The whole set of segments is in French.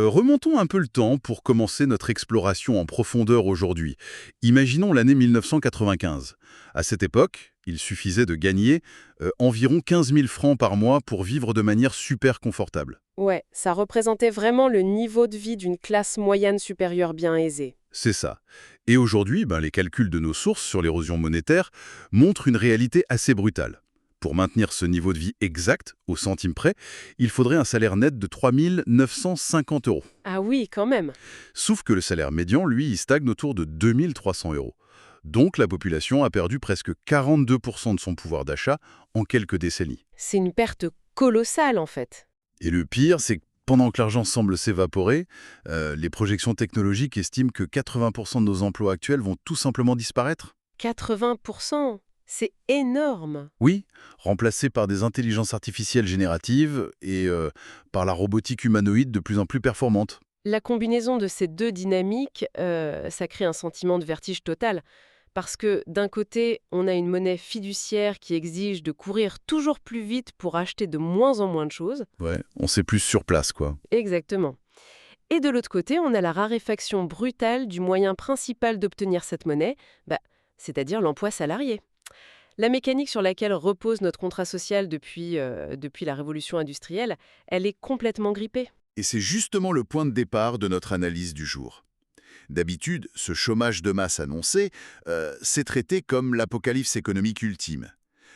Remontons un peu le temps pour commencer notre exploration en profondeur aujourd'hui. Imaginons l'année 1995. À cette époque, il suffisait de gagner environ 15 000 francs par mois pour vivre de manière super confortable. Ouais, ça représentait vraiment le niveau de vie d'une classe moyenne supérieure bien aisée. C'est ça. Et aujourd'hui, les calculs de nos sources sur l'érosion monétaire montrent une réalité assez brutale. Pour maintenir ce niveau de vie exact, au centime près, il faudrait un salaire net de 3 950 euros. Ah oui, quand même. Sauf que le salaire médian, lui, il stagne autour de 2 300 euros. Donc la population a perdu presque 42% de son pouvoir d'achat en quelques décennies. C'est une perte colossale en fait. Et le pire, c'est que pendant que l'argent semble s'évaporer, les projections technologiques estiment que 80% de nos emplois actuels vont tout simplement disparaître. 80%, c'est énorme. Oui, remplacés par des intelligences artificielles génératives et par la robotique humanoïde de plus en plus performante. La combinaison de ces deux dynamiques, ça crée un sentiment de vertige total. Parce que d'un côté, on a une monnaie fiduciaire qui exige de courir toujours plus vite pour acheter de moins en moins de choses. Ouais, on sait plus sur place, quoi. Exactement. Et de l'autre côté, on a la raréfaction brutale du moyen principal d'obtenir cette monnaie, c'est-à-dire l'emploi salarié. La mécanique sur laquelle repose notre contrat social depuis la révolution industrielle, elle est complètement grippée. Et c'est justement le point de départ de notre analyse du jour. D'habitude, ce chômage de masse annoncé, c'est traité comme l'apocalypse économique ultime.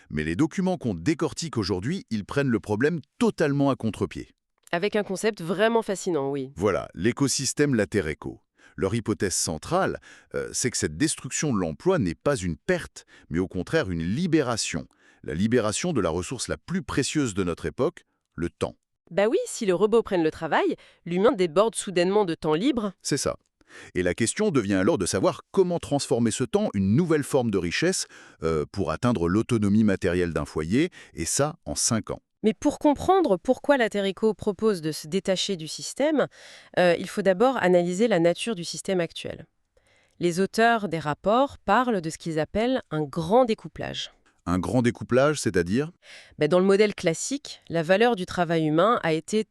Mais les documents qu'on décortique aujourd'hui, ils prennent le problème totalement à contre-pied. Avec un concept vraiment fascinant, oui. Voilà, l'écosystème Latereco. Leur hypothèse centrale, c'est que cette destruction de l'emploi n'est pas une perte, mais au contraire une libération. La libération de la ressource la plus précieuse de notre époque, le temps. Bah oui, si les robots prennent le travail, l'humain déborde soudainement de temps libre. C'est ça. Et la question devient alors de savoir comment transformer ce temps une nouvelle forme de richesse pour atteindre l'autonomie matérielle d'un foyer, et ça en 5 ans. Mais pour comprendre pourquoi la Terreco propose de se détacher du système, il faut d'abord analyser la nature du système actuel. Les auteurs des rapports parlent de ce qu'ils appellent un grand découplage. Un grand découplage, c'est-à-dire? Dans le modèle classique, la valeur du travail humain a été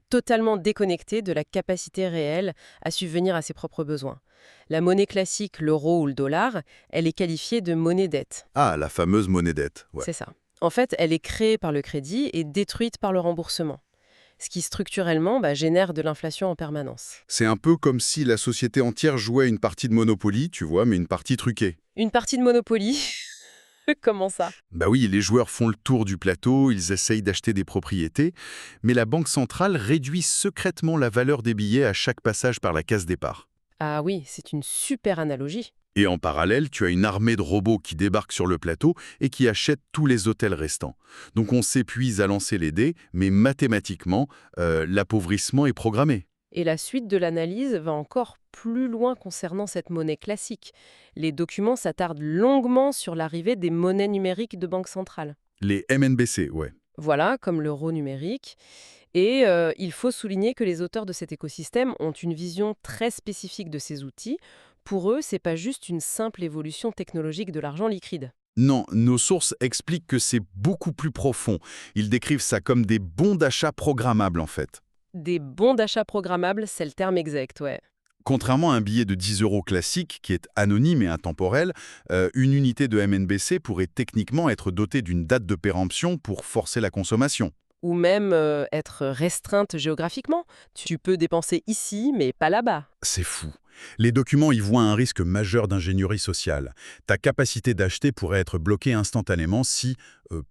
totalement déconnectée de la capacité réelle à subvenir à ses propres besoins. La monnaie classique, l'euro ou le dollar, elle est qualifiée de monnaie dette. Ah, la fameuse monnaie dette. Ouais. C'est ça. En fait, elle est créée par le crédit et détruite par le remboursement, ce qui structurellement génère de l'inflation en permanence. C'est un peu comme si la société entière jouait une partie de Monopoly, tu vois, mais une partie truquée. Une partie de Monopoly. Comment ça? Bah oui, les joueurs font le tour du plateau, ils essayent d'acheter des propriétés, mais la banque centrale réduit secrètement la valeur des billets à chaque passage par la case départ. Ah oui, c'est une super analogie. Et en parallèle, tu as une armée de robots qui débarquent sur le plateau et qui achètent tous les hôtels restants. Donc on s'épuise à lancer les dés, mais mathématiquement, l'appauvrissement est programmé. Et la suite de l'analyse va encore plus loin concernant cette monnaie classique. Les documents s'attardent longuement sur l'arrivée des monnaies numériques de banque centrale. Les MNBC, ouais. Voilà, comme l'euro numérique. Et il faut souligner que les auteurs de cet écosystème ont une vision très spécifique de ces outils. Pour eux, c'est pas juste une simple évolution technologique de l'argent liquide. Non, nos sources expliquent que c'est beaucoup plus profond. Ils décrivent ça comme des bons d'achat programmables, en fait. Des bons d'achat programmables, c'est le terme exact, ouais. Contrairement à un billet de 10 euros classique, qui est anonyme et intemporel, une unité de MNBC pourrait techniquement être dotée d'une date de péremption pour forcer la consommation. Ou même être restreinte géographiquement. Tu peux dépenser ici, mais pas là-bas. C'est fou. Les documents y voient un risque majeur d'ingénierie sociale. Ta capacité d'acheter pourrait être bloquée instantanément si,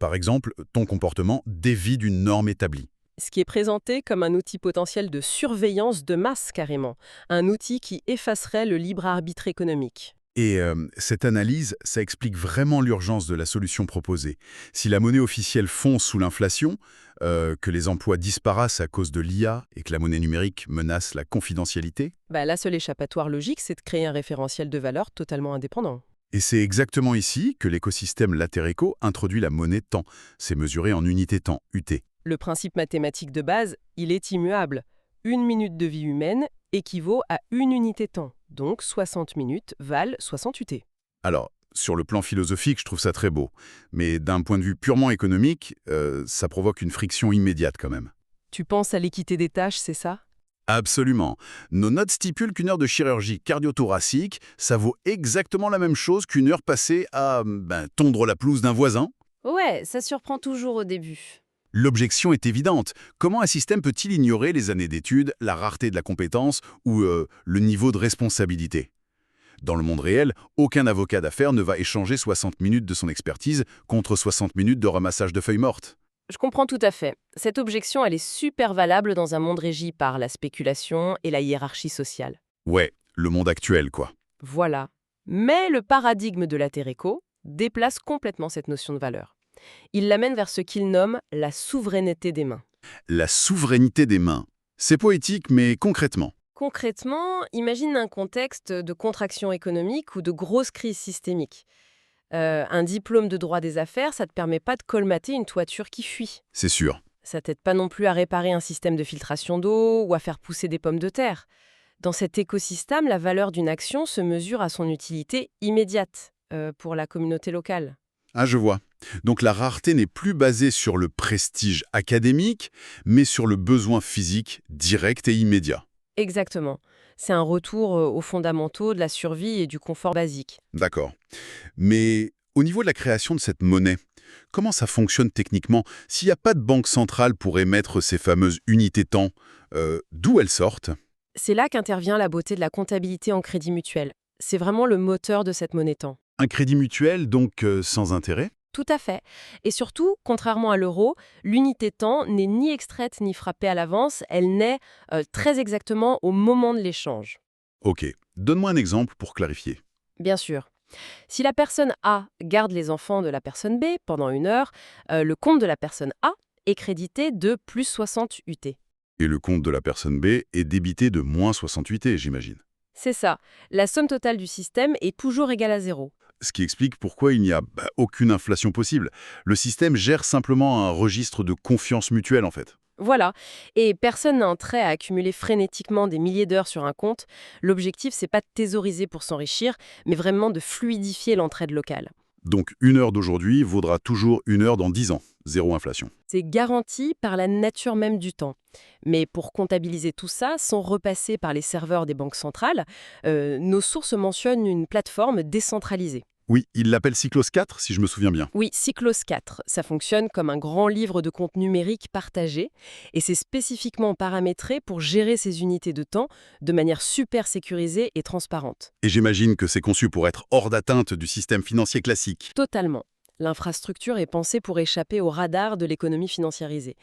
par exemple, ton comportement dévie d'une norme établie. Ce qui est présenté comme un outil potentiel de surveillance de masse carrément. Un outil qui effacerait le libre arbitre économique. Et cette analyse, ça explique vraiment l'urgence de la solution proposée. Si la monnaie officielle fond sous l'inflation, que les emplois disparaissent à cause de l'IA et que la monnaie numérique menace la confidentialité, La seule échappatoire logique, c'est de créer un référentiel de valeur totalement indépendant. et c'est exactement ici que l'écosystème Latereco introduit la monnaie temps. C'est mesuré en unité temps, UT. Le principe mathématique de base, il est immuable. Une minute de vie humaine équivaut à une unité temps. Donc 60 minutes valent 60 UT. Alors, sur le plan philosophique, je trouve ça très beau. Mais d'un point de vue purement économique, ça provoque une friction immédiate quand même. Tu penses à l'équité des tâches, c'est ça? Absolument. Nos notes stipulent qu'une heure de chirurgie cardio-thoracique, ça vaut exactement la même chose qu'une heure passée à tondre la pelouse d'un voisin. Ouais, ça surprend toujours au début. L'objection est évidente. Comment un système peut-il ignorer les années d'études, la rareté de la compétence ou le niveau de responsabilité? Dans le monde réel, aucun avocat d'affaires ne va échanger 60 minutes de son expertise contre 60 minutes de ramassage de feuilles mortes. Je comprends tout à fait. Cette objection, elle est super valable dans un monde régi par la spéculation et la hiérarchie sociale. Ouais, le monde actuel, quoi. Voilà. Mais le paradigme de la Terreco déplace complètement cette notion de valeur. Il l'amène vers ce qu'il nomme la souveraineté des mains. La souveraineté des mains. C'est poétique, mais concrètement. Concrètement, imagine un contexte de contraction économique ou de grosse crise systémique. Un diplôme de droit des affaires, ça ne te permet pas de colmater une toiture qui fuit. C'est sûr. Ça t'aide pas non plus à réparer un système de filtration d'eau ou à faire pousser des pommes de terre. Dans cet écosystème, la valeur d'une action se mesure à son utilité immédiate pour la communauté locale. Ah, je vois. Donc la rareté n'est plus basée sur le prestige académique, mais sur le besoin physique direct et immédiat. Exactement. C'est un retour aux fondamentaux de la survie et du confort basique. D'accord. Mais au niveau de la création de cette monnaie, comment ça fonctionne techniquement? S'il n'y a pas de banque centrale pour émettre ces fameuses unités temps, d'où elles sortent? C'est là qu'intervient la beauté de la comptabilité en crédit mutuel. C'est vraiment le moteur de cette monnaie-temps. Un crédit mutuel, donc sans intérêt? Tout à fait. Et surtout, contrairement à l'euro, l'unité temps n'est ni extraite ni frappée à l'avance, elle naît très exactement au moment de l'échange. Ok. Donne-moi un exemple pour clarifier. Bien sûr. Si la personne A garde les enfants de la personne B pendant une heure, le compte de la personne A est crédité de plus 60 UT. Et le compte de la personne B est débité de moins 68T, j'imagine. C'est ça. La somme totale du système est toujours égale à zéro. Ce qui explique pourquoi il n'y a aucune inflation possible. Le système gère simplement un registre de confiance mutuelle, en fait. Voilà. Et personne n'a intérêt à accumuler frénétiquement des milliers d'heures sur un compte. L'objectif, c'est pas de thésauriser pour s'enrichir, mais vraiment de fluidifier l'entraide locale. Donc une heure d'aujourd'hui vaudra toujours une heure dans 10 ans. Zéro inflation. C'est garanti par la nature même du temps. Mais pour comptabiliser tout ça, sans repasser par les serveurs des banques centrales, nos sources mentionnent une plateforme décentralisée. Oui, il l'appelle Cyclos 4, si je me souviens bien. Oui, Cyclos 4, ça fonctionne comme un grand livre de compte numérique partagé et c'est spécifiquement paramétré pour gérer ces unités de temps de manière super sécurisée et transparente. Et j'imagine que c'est conçu pour être hors d'atteinte du système financier classique. Totalement. L'infrastructure est pensée pour échapper au radar de l'économie financiarisée.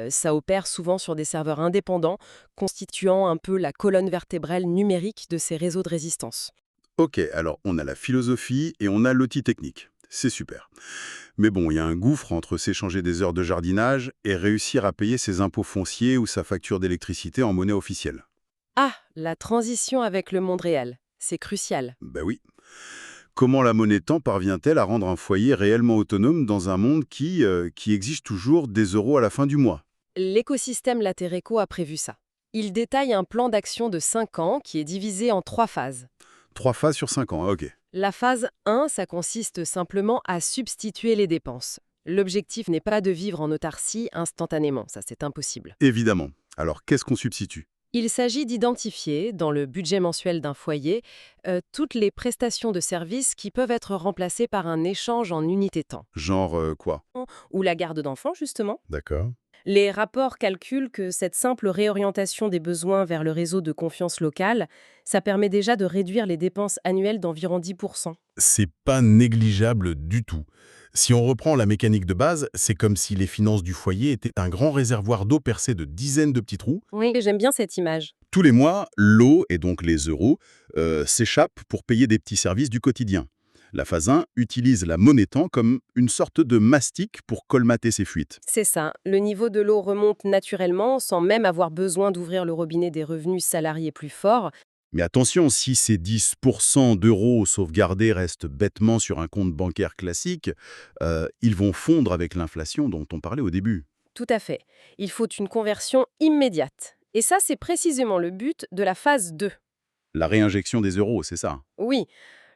Ça opère souvent sur des serveurs indépendants, constituant un peu la colonne vertébrale numérique de ces réseaux de résistance. Ok, alors on a la philosophie et on a l'outil technique. C'est super. Mais bon, il y a un gouffre entre s'échanger des heures de jardinage et réussir à payer ses impôts fonciers ou sa facture d'électricité en monnaie officielle. Ah, la transition avec le monde réel. C'est crucial. Ben oui. Comment la monnaie temps parvient-elle à rendre un foyer réellement autonome dans un monde qui exige toujours des euros à la fin du mois? L'écosystème Latereco a prévu ça. Il détaille un plan d'action de 5 ans qui est divisé en 3 phases. 3 phases sur 5 ans, ok. La phase 1, ça consiste simplement à substituer les dépenses. L'objectif n'est pas de vivre en autarcie instantanément, ça c'est impossible. Évidemment. Alors qu'est-ce qu'on substitue? Il s'agit d'identifier, dans le budget mensuel d'un foyer, toutes les prestations de services qui peuvent être remplacées par un échange en unité temps. Genre quoi? Ou la garde d'enfants, justement. D'accord. Les rapports calculent que cette simple réorientation des besoins vers le réseau de confiance locale, ça permet déjà de réduire les dépenses annuelles d'environ 10%. C'est pas négligeable du tout. Si on reprend la mécanique de base, c'est comme si les finances du foyer étaient un grand réservoir d'eau percé de dizaines de petits trous. Oui, j'aime bien cette image. Tous les mois, l'eau, et donc les euros, s'échappent pour payer des petits services du quotidien. La phase 1 utilise la monnaie temps comme une sorte de mastic pour colmater ces fuites. C'est ça, le niveau de l'eau remonte naturellement sans même avoir besoin d'ouvrir le robinet des revenus salariés plus forts. Mais attention, si ces 10% d'euros sauvegardés restent bêtement sur un compte bancaire classique, ils vont fondre avec l'inflation dont on parlait au début. Tout à fait. Il faut une conversion immédiate. Et ça, c'est précisément le but de la phase 2. La réinjection des euros, c'est ça. Oui,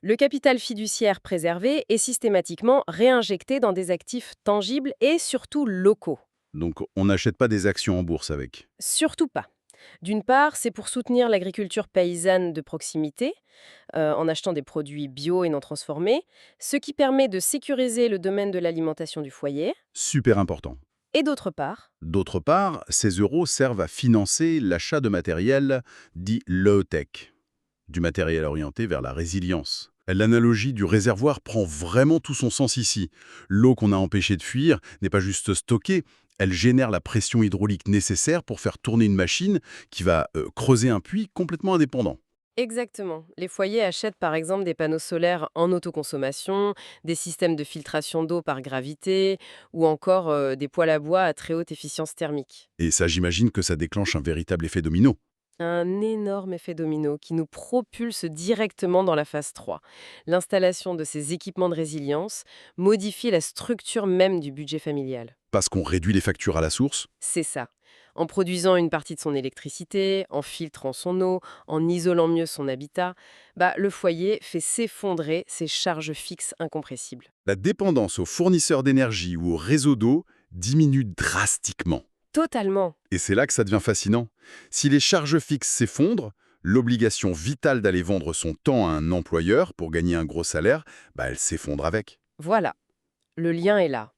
le capital fiduciaire préservé est systématiquement réinjecté dans des actifs tangibles et surtout locaux. Donc on n'achète pas des actions en bourse avec. Surtout pas. D'une part, c'est pour soutenir l'agriculture paysanne de proximité, en achetant des produits bio et non transformés, ce qui permet de sécuriser le domaine de l'alimentation du foyer. Super important. Et d'autre part, D'autre part, ces euros servent à financer l'achat de matériel dit low-tech, du matériel orienté vers la résilience. L'analogie du réservoir prend vraiment tout son sens ici. L'eau qu'on a empêché de fuir n'est pas juste stockée, elle génère la pression hydraulique nécessaire pour faire tourner une machine qui va creuser un puits complètement indépendant. exactement. Les foyers achètent par exemple des panneaux solaires en autoconsommation, des systèmes de filtration d'eau par gravité ou encore des poêles à bois à très haute efficience thermique. Et ça, j'imagine que ça déclenche un véritable effet domino. Un énorme effet domino qui nous propulse directement dans la phase 3. L'installation de ces équipements de résilience modifie la structure même du budget familial. Parce qu'on réduit les factures à la source. C'est ça. En produisant une partie de son électricité, en filtrant son eau, en isolant mieux son habitat, le foyer fait s'effondrer ses charges fixes incompressibles. La dépendance aux fournisseurs d'énergie ou au réseau d'eau diminue drastiquement. Totalement. Et c'est là que ça devient fascinant. Si les charges fixes s'effondrent, l'obligation vitale d'aller vendre son temps à un employeur pour gagner un gros salaire, elle s'effondre avec. Voilà. Le lien est là.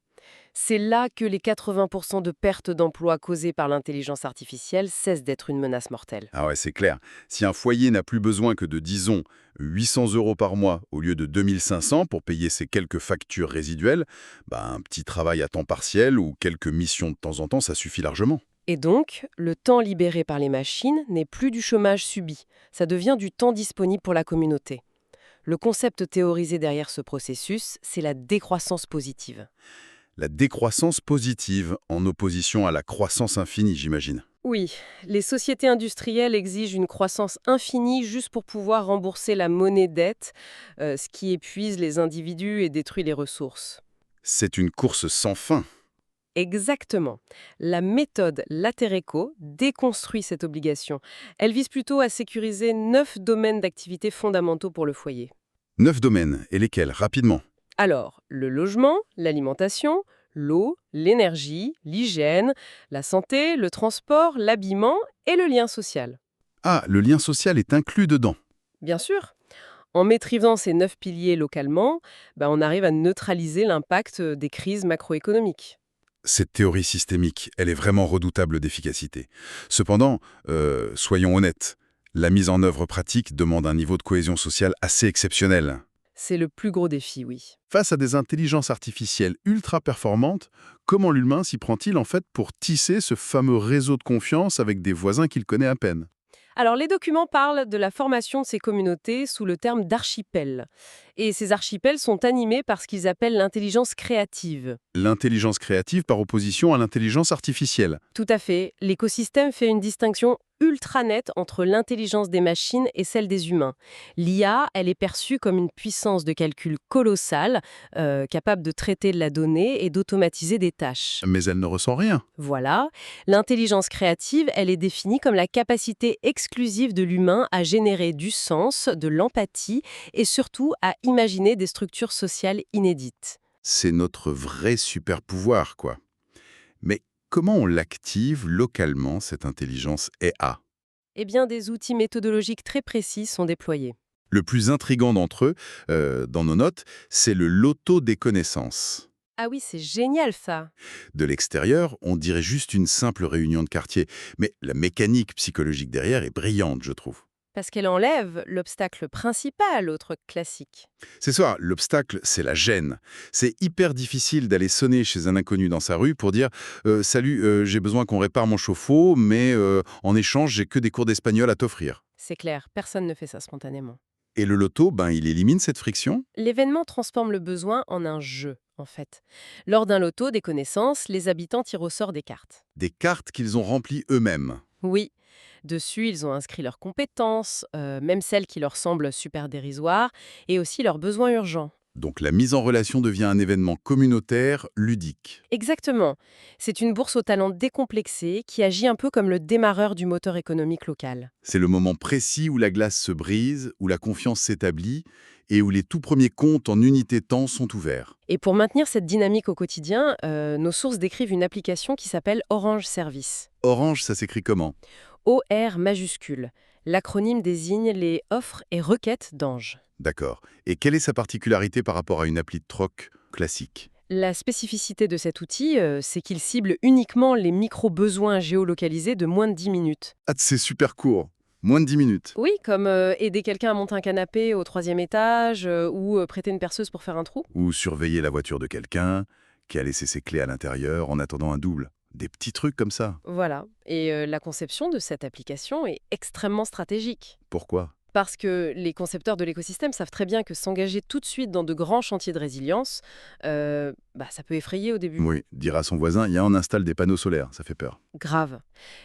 C'est là que les 80% de pertes d'emplois causées par l'intelligence artificielle cessent d'être une menace mortelle. Ah ouais, c'est clair. Si un foyer n'a plus besoin que de, disons, 800 € par mois au lieu de 2500 pour payer ses quelques factures résiduelles, un petit travail à temps partiel ou quelques missions de temps en temps, ça suffit largement. Et donc, le temps libéré par les machines n'est plus du chômage subi, ça devient du temps disponible pour la communauté. Le concept théorisé derrière ce processus, c'est la décroissance positive. La décroissance positive en opposition à la croissance infinie, j'imagine. Oui, les sociétés industrielles exigent une croissance infinie juste pour pouvoir rembourser la monnaie dette, ce qui épuise les individus et détruit les ressources. C'est une course sans fin. Exactement. La méthode Latereco déconstruit cette obligation. Elle vise plutôt à sécuriser 9 domaines d'activité fondamentaux pour le foyer. 9 domaines, et lesquels, rapidement? Alors, le logement, l'alimentation, l'eau, l'énergie, l'hygiène, la santé, le transport, l'habillement et le lien social. Ah, le lien social est inclus dedans. Bien sûr, en maîtrisant ces 9 piliers localement, on arrive à neutraliser l'impact des crises macroéconomiques. Cette théorie systémique, elle est vraiment redoutable d'efficacité. Cependant, soyons honnêtes, la mise en œuvre pratique demande un niveau de cohésion sociale assez exceptionnel. C'est le plus gros défi, oui. Face à des intelligences artificielles ultra performantes, comment l'humain s'y prend-il en fait pour tisser ce fameux réseau de confiance avec des voisins qu'il connaît à peine? Alors, les documents parlent de la formation de ces communautés sous le terme d'archipels. Et ces archipels sont animés par ce qu'ils appellent l'intelligence créative. L'intelligence créative par opposition à l'intelligence artificielle. Tout à fait. L'écosystème fait une distinction ultra nette entre l'intelligence des machines et celle des humains. L'IA, elle est perçue comme une puissance de calcul colossale, capable de traiter de la donnée et d'automatiser des tâches. Mais elle ne ressent rien. Voilà. L'intelligence créative, elle est définie comme la capacité exclusive de l'humain à générer du sens, de l'empathie et surtout à imaginer des structures sociales inédites. C'est notre vrai super pouvoir, quoi. Mais comment on l'active localement, cette intelligence IA? Eh bien, des outils méthodologiques très précis sont déployés. Le plus intrigant d'entre eux, dans nos notes, c'est le loto des connaissances. Ah oui, c'est génial ça. De l'extérieur, on dirait juste une simple réunion de quartier, mais la mécanique psychologique derrière est brillante, je trouve. Parce qu'elle enlève l'obstacle principal au truc classique. C'est ça, l'obstacle, c'est la gêne. C'est hyper difficile d'aller sonner chez un inconnu dans sa rue pour dire Salut, j'ai besoin qu'on répare mon chauffe-eau, mais en échange, j'ai que des cours d'espagnol à t'offrir. » C'est clair, personne ne fait ça spontanément. Et le loto, il élimine cette friction. L'événement transforme le besoin en un jeu, en fait. Lors d'un loto des connaissances, les habitants tirent au sort des cartes. Des cartes qu'ils ont remplies eux-mêmes. Oui, dessus, ils ont inscrit leurs compétences, même celles qui leur semblent super dérisoires, et aussi leurs besoins urgents. Donc la mise en relation devient un événement communautaire, ludique. Exactement. C'est une bourse au talent décomplexé qui agit un peu comme le démarreur du moteur économique local. C'est le moment précis où la glace se brise, où la confiance s'établit et où les tout premiers comptes en unité temps sont ouverts. Et pour maintenir cette dynamique au quotidien, nos sources décrivent une application qui s'appelle Orange Service. Orange, ça s'écrit comment? OR majuscule. L'acronyme désigne les offres et requêtes d'Ange. D'accord. Et quelle est sa particularité par rapport à une appli de troc classique? La spécificité de cet outil, c'est qu'il cible uniquement les micro-besoins géolocalisés de moins de 10 minutes. Ah, c'est super court. Moins de 10 minutes. Oui, comme aider quelqu'un à monter un canapé au troisième étage ou prêter une perceuse pour faire un trou. Ou surveiller la voiture de quelqu'un qui a laissé ses clés à l'intérieur en attendant un double. Des petits trucs comme ça. Voilà. Et la conception de cette application est extrêmement stratégique. Pourquoi? Parce que les concepteurs de l'écosystème savent très bien que s'engager tout de suite dans de grands chantiers de résilience, ça peut effrayer au début. Oui, dire à son voisin, il y a on installe des panneaux solaires, ça fait peur. Grave.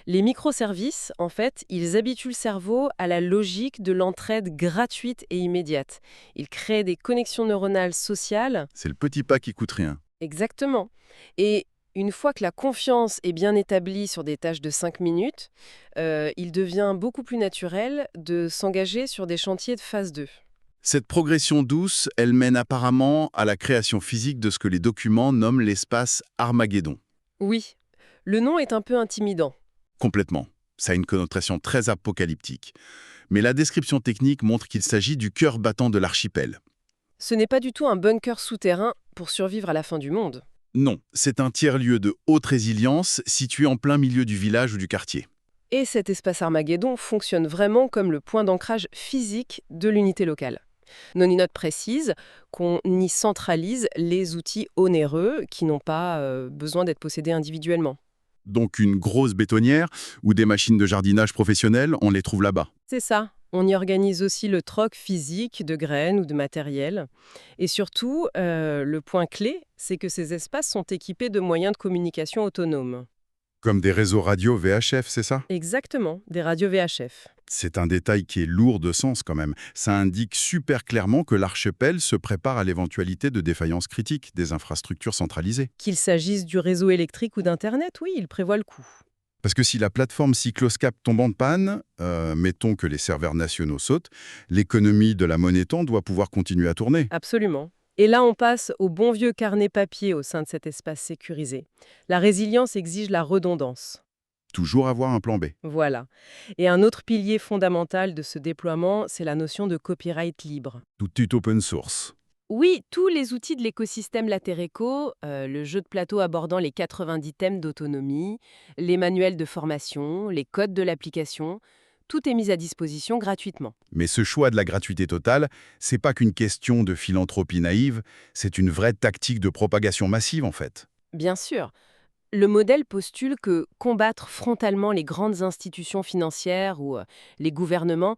Les microservices, en fait, ils habituent le cerveau à la logique de l'entraide gratuite et immédiate. Ils créent des connexions neuronales sociales. C'est le petit pas qui coûte rien. Exactement. Et une fois que la confiance est bien établie sur des tâches de 5 minutes, il devient beaucoup plus naturel de s'engager sur des chantiers de phase 2. Cette progression douce, elle mène apparemment à la création physique de ce que les documents nomment l'espace Armageddon. Oui, le nom est un peu intimidant. Complètement. Ça a une connotation très apocalyptique. Mais la description technique montre qu'il s'agit du cœur battant de l'archipel. Ce n'est pas du tout un bunker souterrain pour survivre à la fin du monde. Non, c'est un tiers-lieu de haute résilience situé en plein milieu du village ou du quartier. Et cet espace Armageddon fonctionne vraiment comme le point d'ancrage physique de l'unité locale. Noninote précise qu'on y centralise les outils onéreux qui n'ont pas besoin d'être possédés individuellement. Donc une grosse bétonnière ou des machines de jardinage professionnelles, on les trouve là-bas. C'est ça. On y organise aussi le troc physique de graines ou de matériel. Et surtout, le point clé, c'est que ces espaces sont équipés de moyens de communication autonomes. Comme des réseaux radio VHF, c'est ça? Exactement, des radios VHF. C'est un détail qui est lourd de sens quand même. Ça indique super clairement que l'archipel se prépare à l'éventualité de défaillance critique des infrastructures centralisées. Qu'il s'agisse du réseau électrique ou d'Internet, oui, il prévoit le coup. Parce que si la plateforme Cycloscape tombe en panne, mettons que les serveurs nationaux sautent, l'économie de la Monétan doit pouvoir continuer à tourner. Absolument. Et là, on passe au bon vieux carnet papier au sein de cet espace sécurisé. La résilience exige la redondance. Toujours avoir un plan B. Voilà. Et un autre pilier fondamental de ce déploiement, c'est la notion de copyright libre. Tout est open source. Oui, tous les outils de l'écosystème Latereco, le jeu de plateau abordant les 90 thèmes d'autonomie, les manuels de formation, les codes de l'application, tout est mis à disposition gratuitement. Mais ce choix de la gratuité totale, c'est pas qu'une question de philanthropie naïve, c'est une vraie tactique de propagation massive en fait. Bien sûr, le modèle postule que combattre frontalement les grandes institutions financières ou les gouvernements,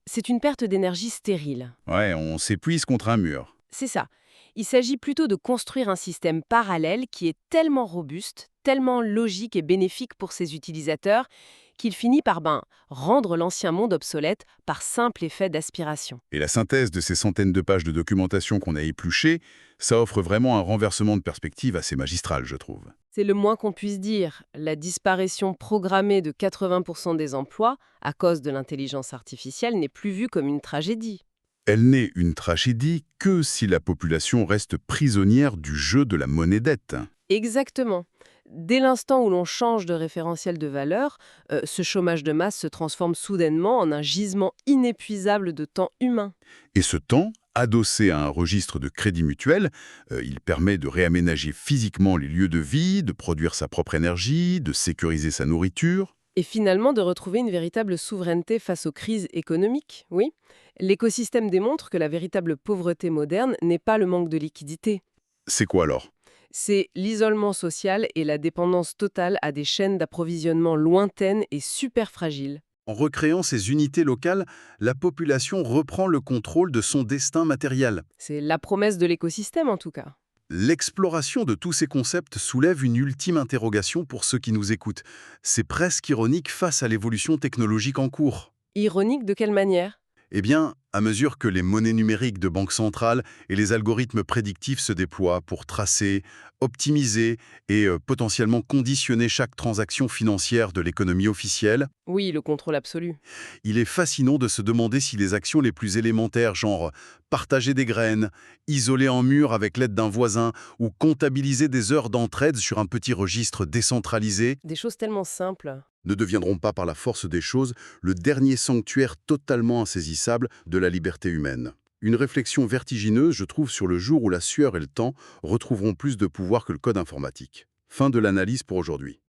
c'est une perte d'énergie stérile. Ouais, on s'épuise contre un mur. C'est ça. Il s'agit plutôt de construire un système parallèle qui est tellement robuste, tellement logique et bénéfique pour ses utilisateurs, qu'il finit par rendre l'ancien monde obsolète par simple effet d'aspiration. Et la synthèse de ces centaines de pages de documentation qu'on a épluchées, ça offre vraiment un renversement de perspective assez magistral, je trouve. C'est le moins qu'on puisse dire. La disparition programmée de 80% des emplois à cause de l'intelligence artificielle n'est plus vue comme une tragédie. Elle n'est une tragédie que si la population reste prisonnière du jeu de la monnaie dette. Exactement. Dès l'instant où l'on change de référentiel de valeur, ce chômage de masse se transforme soudainement en un gisement inépuisable de temps humain. Et ce temps, adossé à un registre de crédit mutuel, il permet de réaménager physiquement les lieux de vie, de produire sa propre énergie, de sécuriser sa nourriture. Et finalement de retrouver une véritable souveraineté face aux crises économiques, oui. L'écosystème démontre que la véritable pauvreté moderne n'est pas le manque de liquidité. C'est quoi alors? C'est l'isolement social et la dépendance totale à des chaînes d'approvisionnement lointaines et super fragiles. En recréant ces unités locales, la population reprend le contrôle de son destin matériel. C'est la promesse de l'écosystème en tout cas. L'exploration de tous ces concepts soulève une ultime interrogation pour ceux qui nous écoutent. C'est presque ironique face à l'évolution technologique en cours. Ironique de quelle manière? Eh bien, à mesure que les monnaies numériques de banque centrale et les algorithmes prédictifs se déploient pour tracer, optimiser et potentiellement conditionner chaque transaction financière de l'économie officielle, Oui, le contrôle absolu. il est fascinant de se demander si les actions les plus élémentaires, genre partager des graines, isoler en mur avec l'aide d'un voisin ou comptabiliser des heures d'entraide sur un petit registre décentralisé, Des choses tellement simples. ne deviendront pas par la force des choses le dernier sanctuaire totalement insaisissable de la liberté humaine. Une réflexion vertigineuse, je trouve, sur le jour où la sueur et le temps retrouveront plus de pouvoir que le code informatique. Fin de l'analyse pour aujourd'hui.